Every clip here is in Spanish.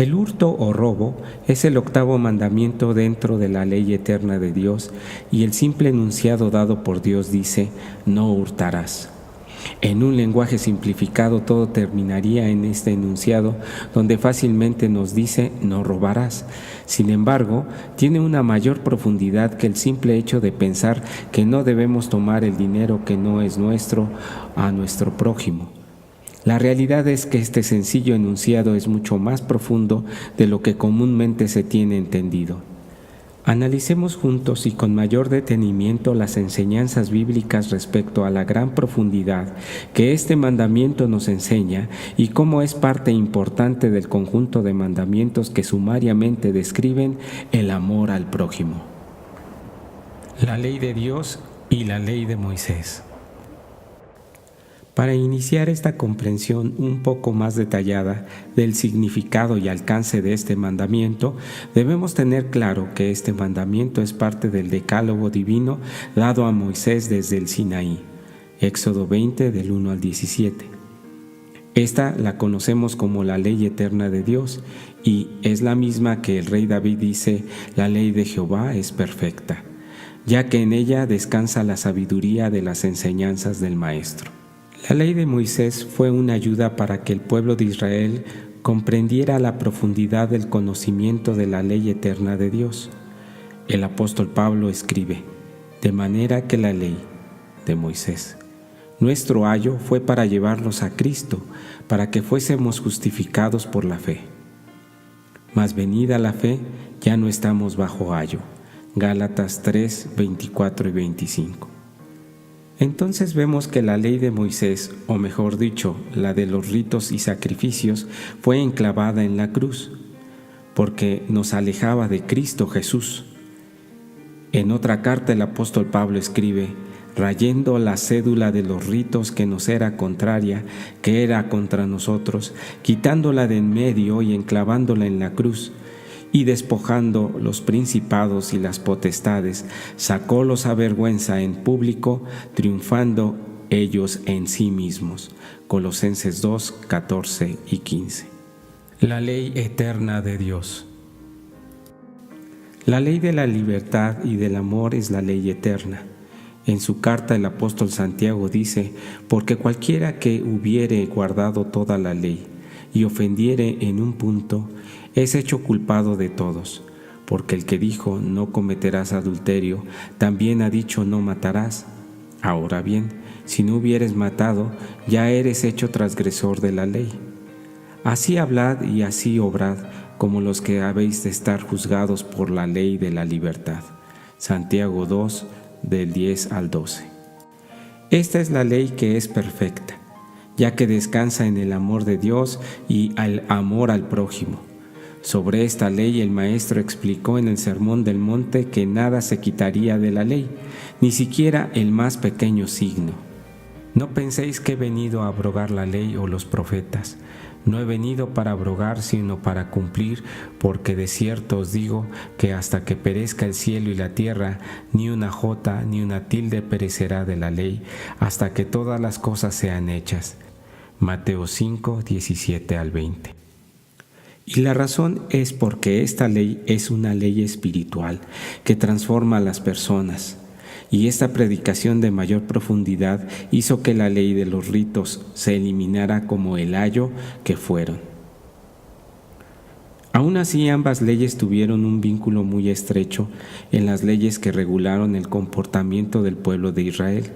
El hurto o robo es el octavo mandamiento dentro de la ley eterna de Dios, y el simple enunciado dado por Dios dice: no hurtarás. En un lenguaje simplificado todo terminaría en este enunciado, donde fácilmente nos dice: no robarás. Sin embargo, tiene una mayor profundidad que el simple hecho de pensar que no debemos tomar el dinero que no es nuestro a nuestro prójimo. La realidad es que este sencillo enunciado es mucho más profundo de lo que comúnmente se tiene entendido. Analicemos juntos y con mayor detenimiento las enseñanzas bíblicas respecto a la gran profundidad que este mandamiento nos enseña y cómo es parte importante del conjunto de mandamientos que sumariamente describen el amor al prójimo. La ley de Dios y la ley de Moisés. Para iniciar esta comprensión un poco más detallada del significado y alcance de este mandamiento, debemos tener claro que este mandamiento es parte del decálogo divino dado a Moisés desde el Sinaí, Éxodo 20 del 1 al 17. Esta la conocemos como la ley eterna de Dios y es la misma que el rey David dice: la ley de Jehová es perfecta, ya que en ella descansa la sabiduría de las enseñanzas del Maestro. La ley de Moisés fue una ayuda para que el pueblo de Israel comprendiera la profundidad del conocimiento de la ley eterna de Dios. El apóstol Pablo escribe: de manera que la ley de Moisés, nuestro ayo, fue para llevarnos a Cristo, para que fuésemos justificados por la fe. Mas venida la fe, ya no estamos bajo ayo. Gálatas 3, 24 y 25. Entonces vemos que la ley de Moisés, o mejor dicho, la de los ritos y sacrificios, fue enclavada en la cruz, porque nos alejaba de Cristo Jesús. En otra carta el apóstol Pablo escribe: rayendo la cédula de los ritos que nos era contraria, que era contra nosotros, quitándola de en medio y enclavándola en la cruz, y despojando los principados y las potestades, sacólos a vergüenza en público, triunfando ellos en sí mismos. Colosenses 2, 14 y 15. La ley eterna de Dios. La ley de la libertad y del amor es la ley eterna. En su carta el apóstol Santiago dice: porque cualquiera que hubiere guardado toda la ley y ofendiere en un punto, es hecho culpado de todos, porque el que dijo: no cometerás adulterio, también ha dicho: no matarás. Ahora bien, si no hubieres matado, ya eres hecho transgresor de la ley. Así hablad y así obrad, como los que habéis de estar juzgados por la ley de la libertad. Santiago 2, del 10 al 12. Esta es la ley que es perfecta, ya que descansa en el amor de Dios y al amor al prójimo. Sobre esta ley el Maestro explicó en el Sermón del Monte que nada se quitaría de la ley, ni siquiera el más pequeño signo. No penséis que he venido a abrogar la ley o los profetas. No he venido para abrogar, sino para cumplir, porque de cierto os digo que hasta que perezca el cielo y la tierra, ni una jota ni una tilde perecerá de la ley, hasta que todas las cosas sean hechas. Mateo 5, 17 al 20. Y la razón es porque esta ley es una ley espiritual que transforma a las personas. Y esta predicación de mayor profundidad hizo que la ley de los ritos se eliminara como el ayo que fueron. Aún así, ambas leyes tuvieron un vínculo muy estrecho en las leyes que regularon el comportamiento del pueblo de Israel.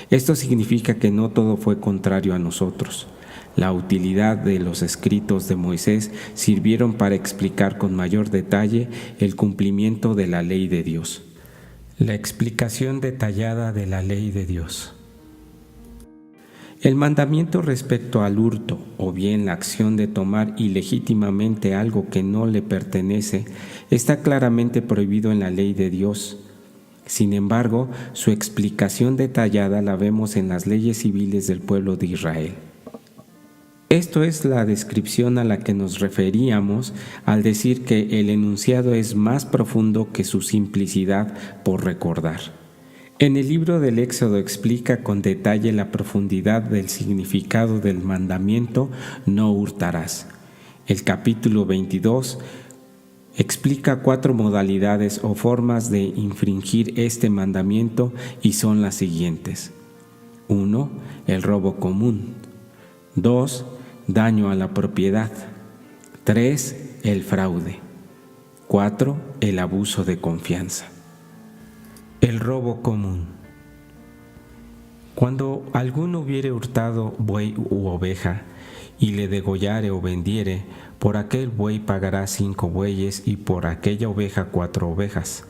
Esto significa que no todo fue contrario a nosotros. La utilidad de los escritos de Moisés sirvieron para explicar con mayor detalle el cumplimiento de la ley de Dios. La explicación detallada de la ley de Dios. El mandamiento respecto al hurto, o bien la acción de tomar ilegítimamente algo que no le pertenece, está claramente prohibido en la ley de Dios. Sin embargo, su explicación detallada la vemos en las leyes civiles del pueblo de Israel. Esto es la descripción a la que nos referíamos al decir que el enunciado es más profundo que su simplicidad por recordar. En el libro del Éxodo explica con detalle la profundidad del significado del mandamiento: no hurtarás. El capítulo 22 explica 4 modalidades o formas de infringir este mandamiento y son las siguientes. 1. El robo común. 2. Daño a la propiedad. 3. El fraude. 4. El abuso de confianza. El robo común. Cuando alguno hubiere hurtado buey u oveja, y le degollare o vendiere, por aquel buey pagará 5 bueyes y por aquella oveja 4 ovejas.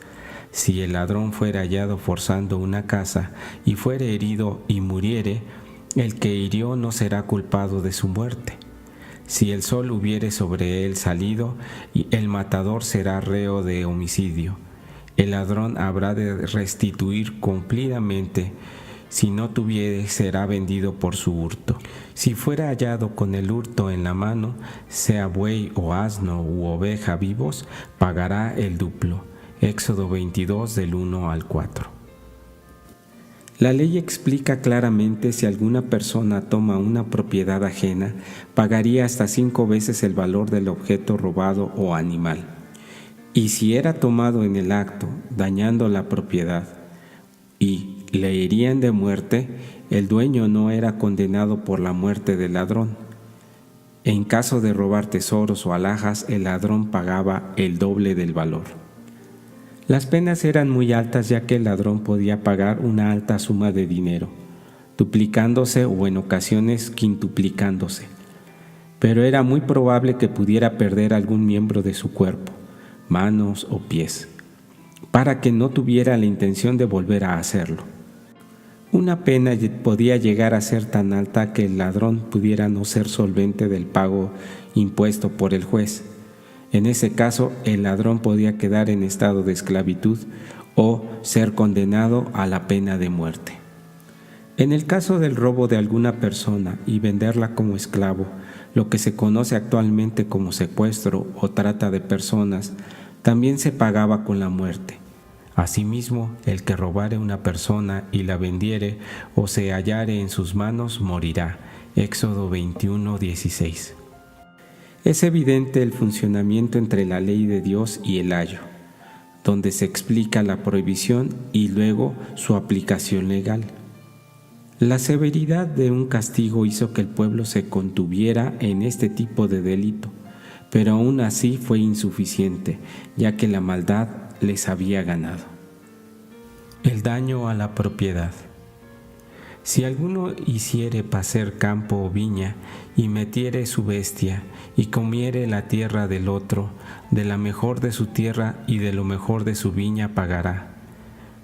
Si el ladrón fuere hallado forzando una casa y fuere herido y muriere, el que hirió no será culpado de su muerte. Si el sol hubiere sobre él salido, el matador será reo de homicidio. El ladrón habrá de restituir cumplidamente. Si no tuviere, será vendido por su hurto. Si fuera hallado con el hurto en la mano, sea buey o asno u oveja vivos, pagará el duplo. Éxodo 22 del 1 al 4. La ley explica claramente si alguna persona toma una propiedad ajena, pagaría hasta 5 veces el valor del objeto robado o animal. Y si era tomado en el acto, dañando la propiedad, y le herían de muerte, el dueño no era condenado por la muerte del ladrón. En caso de robar tesoros o alhajas, el ladrón pagaba el doble del valor. Las penas eran muy altas, ya que el ladrón podía pagar una alta suma de dinero, duplicándose o en ocasiones quintuplicándose. Pero era muy probable que pudiera perder algún miembro de su cuerpo, manos o pies, para que no tuviera la intención de volver a hacerlo. Una pena podía llegar a ser tan alta que el ladrón pudiera no ser solvente del pago impuesto por el juez. En ese caso, el ladrón podía quedar en estado de esclavitud o ser condenado a la pena de muerte. En el caso del robo de alguna persona y venderla como esclavo, lo que se conoce actualmente como secuestro o trata de personas, también se pagaba con la muerte. Asimismo, el que robare una persona y la vendiere o se hallare en sus manos morirá. Éxodo 21:16. Es evidente el funcionamiento entre la ley de Dios y el ayo, donde se explica la prohibición y luego su aplicación legal. La severidad de un castigo hizo que el pueblo se contuviera en este tipo de delito, pero aún así fue insuficiente, ya que la maldad les había ganado. El daño a la propiedad. Si alguno hiciere pacer campo o viña, y metiere su bestia, y comiere la tierra del otro, de la mejor de su tierra y de lo mejor de su viña pagará.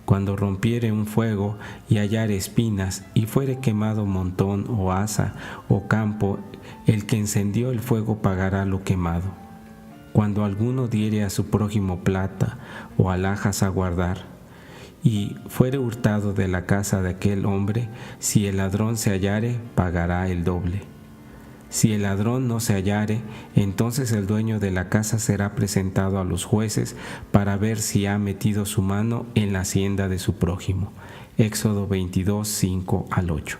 Cuando rompiere un fuego y hallare espinas, y fuere quemado montón o haza o campo, el que encendió el fuego pagará lo quemado. Cuando alguno diere a su prójimo plata o alhajas a guardar, y fuere hurtado de la casa de aquel hombre, si el ladrón se hallare, pagará el doble. Si el ladrón no se hallare, entonces el dueño de la casa será presentado a los jueces para ver si ha metido su mano en la hacienda de su prójimo. Éxodo 22, 5 al 8.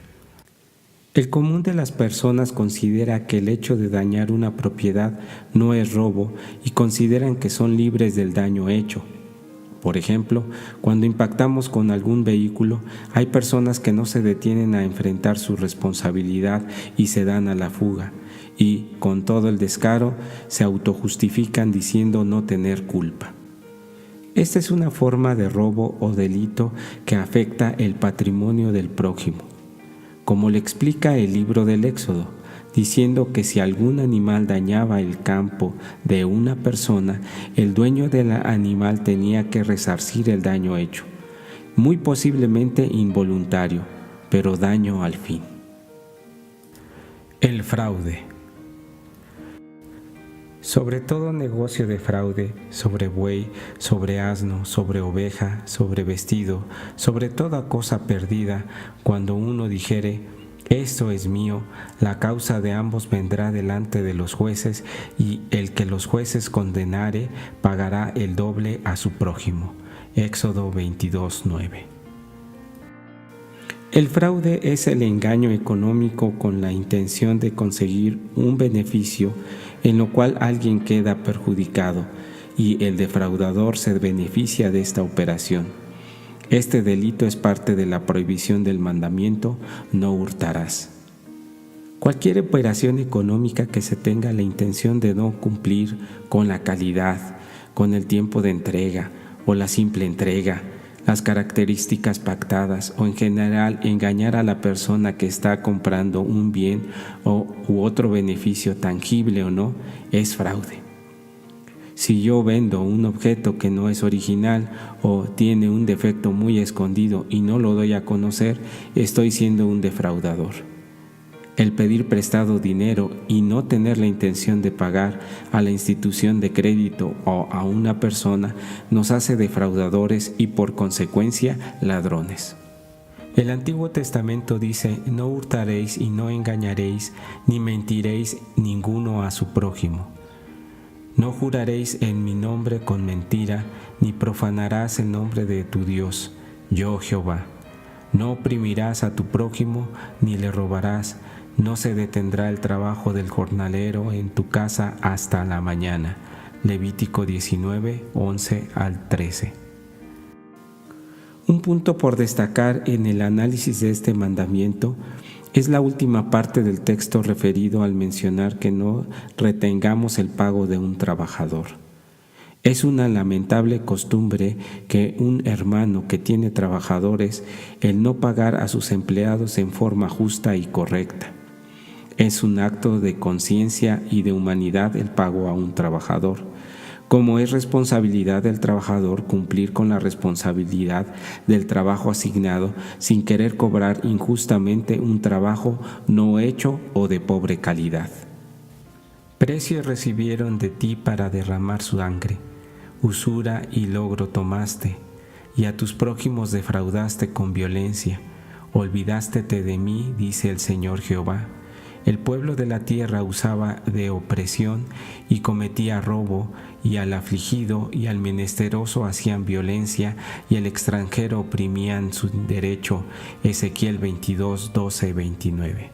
El común de las personas considera que el hecho de dañar una propiedad no es robo y consideran que son libres del daño hecho. Por ejemplo, cuando impactamos con algún vehículo, hay personas que no se detienen a enfrentar su responsabilidad y se dan a la fuga, y, con todo el descaro, se autojustifican diciendo no tener culpa. Esta es una forma de robo o delito que afecta el patrimonio del prójimo, como le explica el libro del Éxodo, diciendo que si algún animal dañaba el campo de una persona, el dueño del animal tenía que resarcir el daño hecho, muy posiblemente involuntario, pero daño al fin. El fraude. Sobre todo negocio de fraude, sobre buey, sobre asno, sobre oveja, sobre vestido, sobre toda cosa perdida, cuando uno dijere: esto es mío, la causa de ambos vendrá delante de los jueces, y el que los jueces condenare pagará el doble a su prójimo. Éxodo 22:9. El fraude es el engaño económico con la intención de conseguir un beneficio en lo cual alguien queda perjudicado y el defraudador se beneficia de esta operación. Este delito es parte de la prohibición del mandamiento no hurtarás. Cualquier operación económica que se tenga la intención de no cumplir con la calidad, con el tiempo de entrega o la simple entrega, las características pactadas o en general engañar a la persona que está comprando un bien u otro beneficio tangible o no, es fraude. Si yo vendo un objeto que no es original o tiene un defecto muy escondido y no lo doy a conocer, estoy siendo un defraudador. El pedir prestado dinero y no tener la intención de pagar a la institución de crédito o a una persona nos hace defraudadores y por consecuencia ladrones. El Antiguo Testamento dice: no hurtaréis y no engañaréis, ni mentiréis ninguno a su prójimo. No juraréis en mi nombre con mentira, ni profanarás el nombre de tu Dios, yo Jehová. No oprimirás a tu prójimo, ni le robarás. No se detendrá el trabajo del jornalero en tu casa hasta la mañana. Levítico 19, 11 al 13. Un punto por destacar en el análisis de este mandamiento es la última parte del texto referido al mencionar que no retengamos el pago de un trabajador. Es una lamentable costumbre que un hermano que tiene trabajadores, el no pagar a sus empleados en forma justa y correcta. Es un acto de conciencia y de humanidad el pago a un trabajador, como es responsabilidad del trabajador cumplir con la responsabilidad del trabajo asignado sin querer cobrar injustamente un trabajo no hecho o de pobre calidad. Precio recibieron de ti para derramar su sangre, usura y logro tomaste, y a tus prójimos defraudaste con violencia. Olvidástete de mí, dice el Señor Jehová. El pueblo de la tierra usaba de opresión y cometía robo, y al afligido y al menesteroso hacían violencia, y al extranjero oprimían su derecho. Ezequiel 22, 12, 29.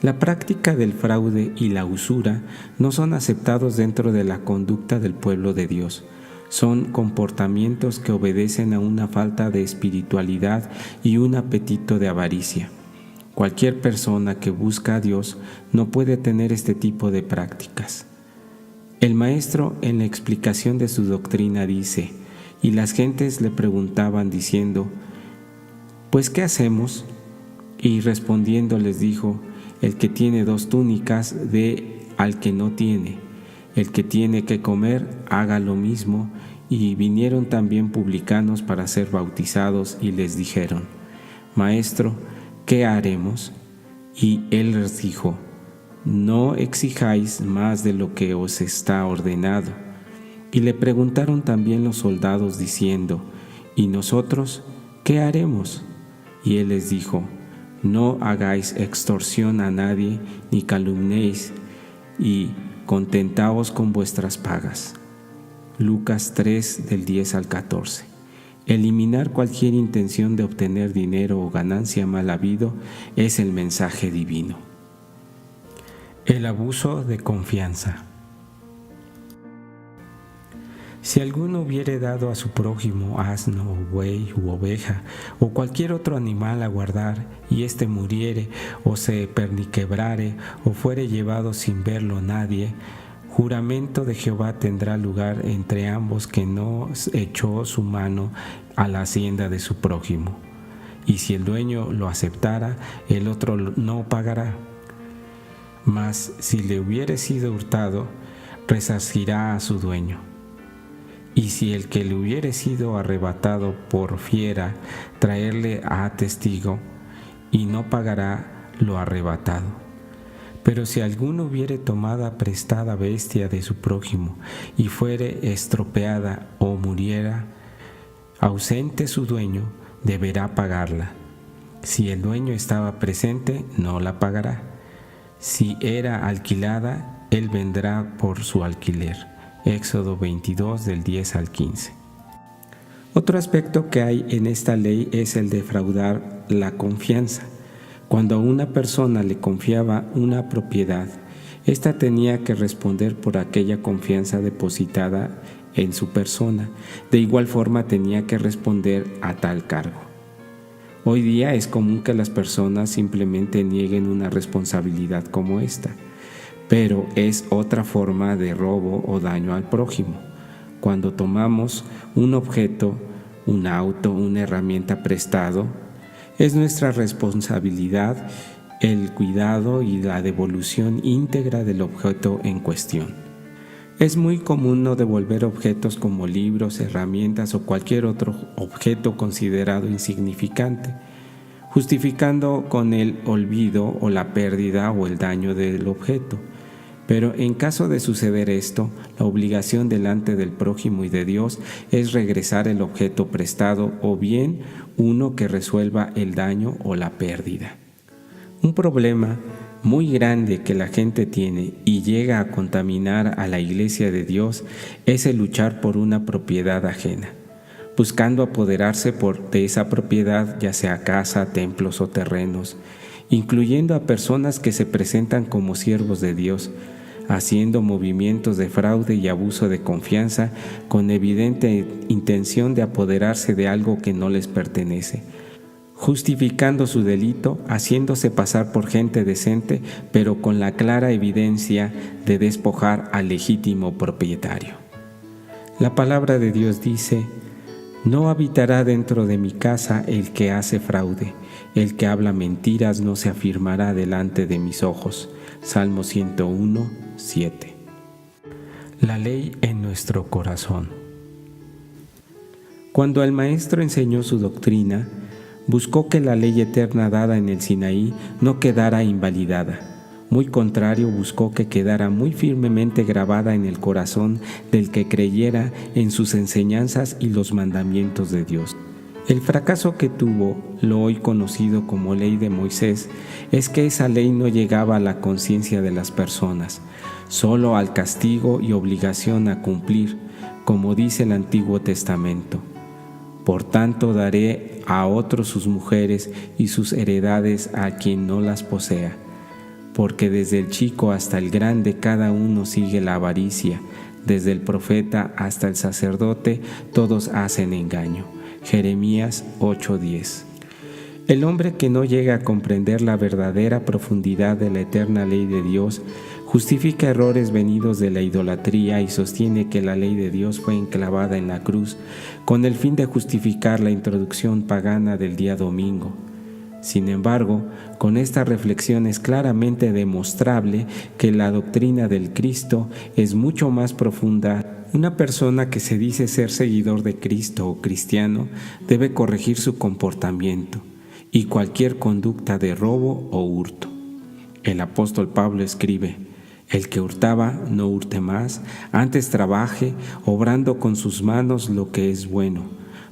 La práctica del fraude y la usura no son aceptados dentro de la conducta del pueblo de Dios. Son comportamientos que obedecen a una falta de espiritualidad y un apetito de avaricia. Cualquier persona que busca a Dios no puede tener este tipo de prácticas. El maestro en la explicación de su doctrina dice: y las gentes le preguntaban diciendo: ¿pues qué hacemos? Y respondiendo les dijo: el que tiene 2 túnicas dé al que no tiene, el que tiene que comer haga lo mismo. Y vinieron también publicanos para ser bautizados y les dijeron: Maestro, ¿qué haremos? Y él les dijo: no exijáis más de lo que os está ordenado. Y le preguntaron también los soldados diciendo: ¿y nosotros qué haremos? Y él les dijo: no hagáis extorsión a nadie, ni calumniéis, y contentaos con vuestras pagas. Lucas 3, del 10 al 14. Eliminar cualquier intención de obtener dinero o ganancia mal habido es el mensaje divino. El abuso de confianza. Si alguno hubiere dado a su prójimo asno, o buey, u oveja, o cualquier otro animal a guardar, y éste muriere, o se perniquebrare, o fuere llevado sin verlo nadie, juramento de Jehová tendrá lugar entre ambos que no echó su mano a la hacienda de su prójimo. Y si el dueño lo aceptara, el otro no pagará. Mas si le hubiere sido hurtado, resarcirá a su dueño. Y si el que le hubiere sido arrebatado por fiera, traerle a testigo, y no pagará lo arrebatado. Pero si alguno hubiere tomada prestada bestia de su prójimo, y fuere estropeada o muriera, ausente su dueño, deberá pagarla. Si el dueño estaba presente, no la pagará. Si era alquilada, él vendrá por su alquiler. Éxodo 22, del 10 al 15. Otro aspecto que hay en esta ley es el defraudar la confianza. Cuando a una persona le confiaba una propiedad, Ésta tenía que responder por aquella confianza depositada en su persona. De igual forma tenía que responder a tal cargo. Hoy día es común que las personas simplemente nieguen una responsabilidad como esta, pero es otra forma de robo o daño al prójimo. Cuando tomamos un objeto, un auto, una herramienta prestado, es nuestra responsabilidad el cuidado y la devolución íntegra del objeto en cuestión. Es muy común no devolver objetos como libros, herramientas o cualquier otro objeto considerado insignificante, justificando con el olvido o la pérdida o el daño del objeto. Pero en caso de suceder esto, la obligación delante del prójimo y de Dios es regresar el objeto prestado o bien uno que resuelva el daño o la pérdida. Un problema muy grande que la gente tiene y llega a contaminar a la iglesia de Dios es el luchar por una propiedad ajena, buscando apoderarse de esa propiedad, ya sea casa, templos o terrenos, incluyendo a personas que se presentan como siervos de Dios, haciendo movimientos de fraude y abuso de confianza con evidente intención de apoderarse de algo que no les pertenece, justificando su delito, haciéndose pasar por gente decente, pero con la clara evidencia de despojar al legítimo propietario. La palabra de Dios dice: «No habitará dentro de mi casa el que hace fraude, el que habla mentiras no se afirmará delante de mis ojos». Salmo 101, 7. La ley en nuestro corazón. Cuando el Maestro enseñó su doctrina, buscó que la ley eterna dada en el Sinaí no quedara invalidada. Muy contrario, buscó que quedara muy firmemente grabada en el corazón del que creyera en sus enseñanzas y los mandamientos de Dios. El fracaso que tuvo lo hoy conocido como ley de Moisés es que esa ley no llegaba a la conciencia de las personas, solo al castigo y obligación a cumplir, como dice el Antiguo Testamento. Por tanto daré a otros sus mujeres y sus heredades a quien no las posea, porque desde el chico hasta el grande cada uno sigue la avaricia, desde el profeta hasta el sacerdote todos hacen engaño. Jeremías 8:10. El hombre que no llega a comprender la verdadera profundidad de la eterna ley de Dios justifica errores venidos de la idolatría y sostiene que la ley de Dios fue enclavada en la cruz con el fin de justificar la introducción pagana del día domingo. Sin embargo, con esta reflexión es claramente demostrable que la doctrina del Cristo es mucho más profunda. Una persona que se dice ser seguidor de Cristo o cristiano debe corregir su comportamiento y cualquier conducta de robo o hurto. El apóstol Pablo escribe: «El que hurtaba, no hurte más, antes trabaje, obrando con sus manos lo que es bueno,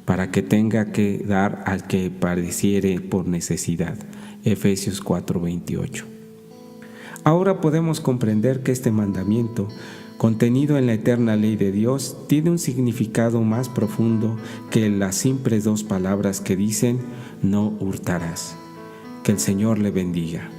para que tenga que dar al que padeciere por necesidad». Efesios 4:28. Ahora podemos comprender que este mandamiento, contenido en la eterna ley de Dios, tiene un significado más profundo que las simples dos palabras que dicen: «no hurtarás». Que el Señor le bendiga.